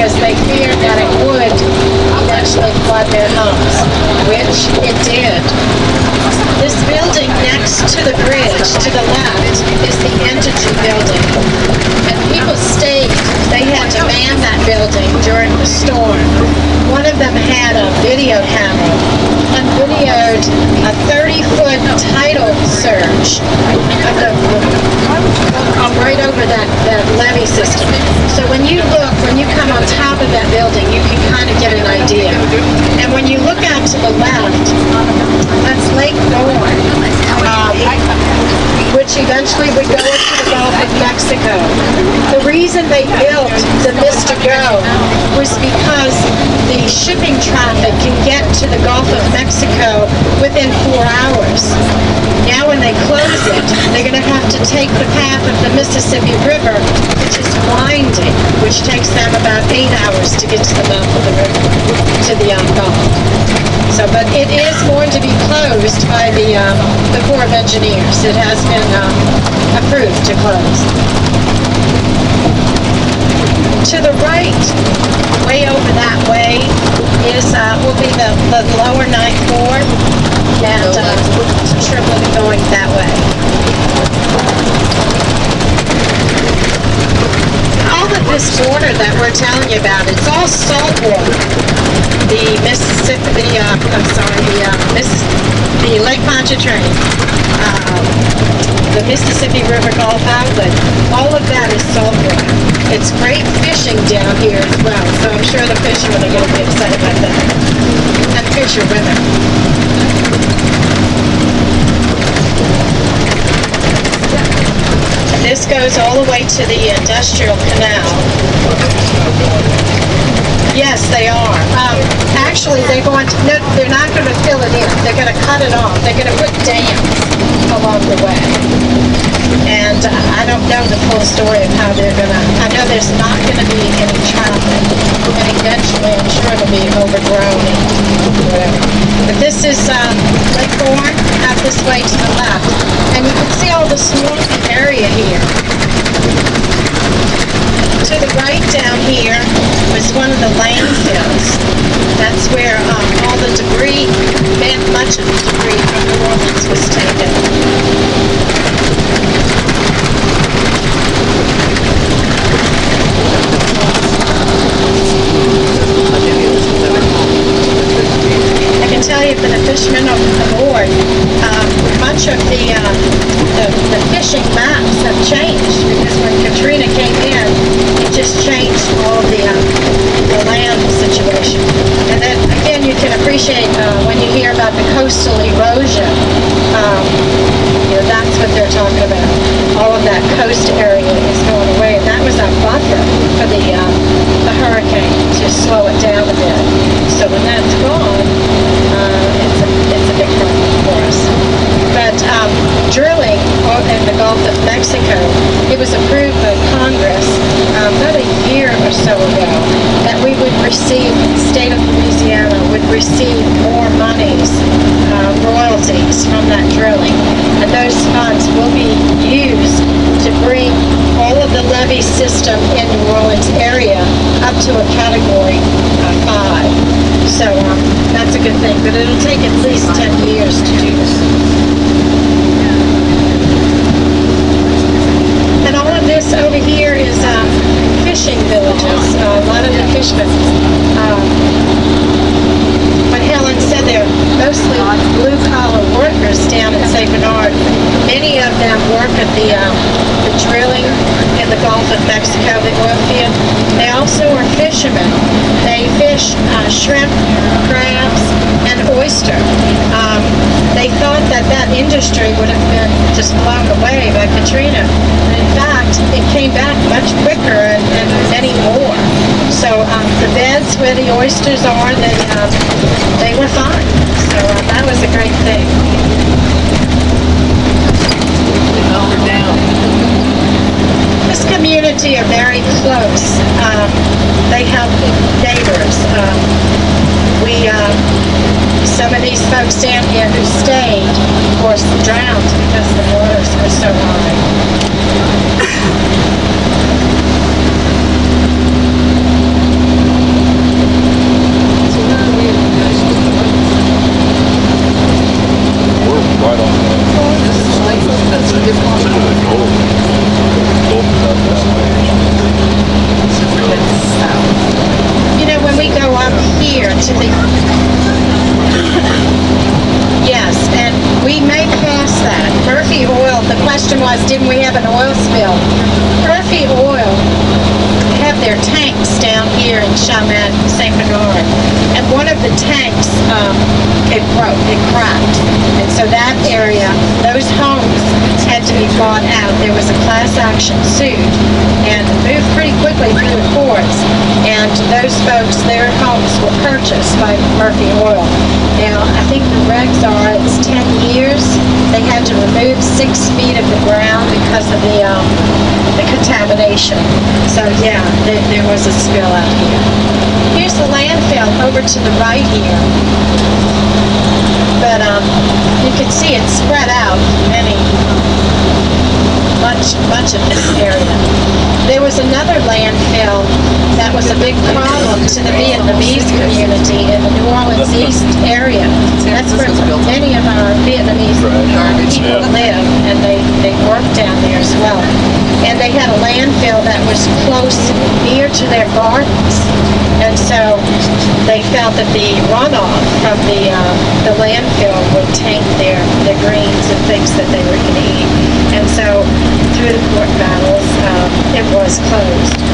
because they feared that it would eventually flood their homes, which it did. This building next to the bridge to the left is the Entity building. And people stayed. They had to man that building during the storm. One of them had a video camera and videoed a 30-foot tidal surge of the, right over that levee system. So when you come on top of that building, you can kind of get an idea. And when you look out to the left, that's Lake North, which eventually would go into the Gulf of Mexico. The reason they built the Mr. Go was because the shipping traffic can get to the Gulf of Mexico within 4 hours. Now when they close it, they're going to have to take the path of the Mississippi River, which is winding, which takes them about 8 hours to get to the mouth of the river, to the Gulf. So, but it is going to be closed by the Corps of Engineers. It has been approved to close. To the right, way over that way, will be the lower Ninth Ward, and Trip will be going that way. All of this water that we're telling you about, it's all salt water. The Lake Pontchartrain, the Mississippi River Gulf Outlet, all of that is salt water. It's great fishing down here as well, so I'm sure the fishermen are going to be excited about that. And fisherwomen. This goes all the way to the Industrial Canal. Yes, they are. Actually, they're not going to fill it in. They're going to cut it off. They're going to put dams along the way. And I don't know the full story of how they're going to... I know there's not going to be any traffic. And eventually, I'm sure it'll be overgrown and whatever. But this is Lake Horn, out this way to the left. And you can see all the swampy area here. To the right down here was one of the landfills. That's where all the debris, much of the debris from New Orleans was taken. I can tell you for the fishermen aboard, much of the fishing maps have changed because when Katrina came in, it just changed all the land situation. And then again, you can appreciate when you hear about the coastal erosion. That's what they're talking about. All of that coast area is going away, and that was our buffer for the hurricane to slow it down a bit. So when that's gone, it's a big problem for us. But drilling in the Gulf of Mexico, it was approved by Congress about a year or so ago that we would receive, the state of Louisiana would receive more monies, royalties from that drilling. And those funds will be used to bring all of the levee system in New Orleans area up to a category 5. So that's a good thing, but it'll take at least 10 years to do this. And all of this over here is fishing villages. A lot of the fishermen, when Helen said they're mostly blue-collar workers down in St. Bernard, many of them work at the drilling in the Gulf of Mexico, the oil field. They also are fishermen. They fish shrimp, crabs, and oyster. They thought that industry would have been just blown away by Katrina. And in fact, it came back much quicker and many more. So the beds where the oysters are, they were fine. So that was a great thing. Over down. This community are very close. They help neighbors. Some of these folks down here who stayed, of course, drowned because the waters were so high. to the... Yes, and we may pass that. Murphy Oil, the question was, didn't we have an oil spill? Murphy Oil have their tanks down here in Chalmette, St. Bernard, and one of the tanks, it broke, it cracked, and so that area, those homes had to be bought out. There was a class action suit, and moved pretty quickly through the courts, and those folks, their homes were purchased by Murphy Oil. Now, I think the regs are, it's 10 years. They had to remove 6 feet of the ground because of the contamination. So yeah, there was a spill out here. Here's the landfill over to the right here. But you can see it's spread out much of this area. There was another landfill that was a big problem to the Vietnamese community in the New Orleans East area. That's where many of our Vietnamese people live, and they work down there as well. And they had a landfill that was close, near to their gardens. And so they felt that the runoff from the landfill would taint their greens and things that they were going to eat. And so through the court battles, it was closed.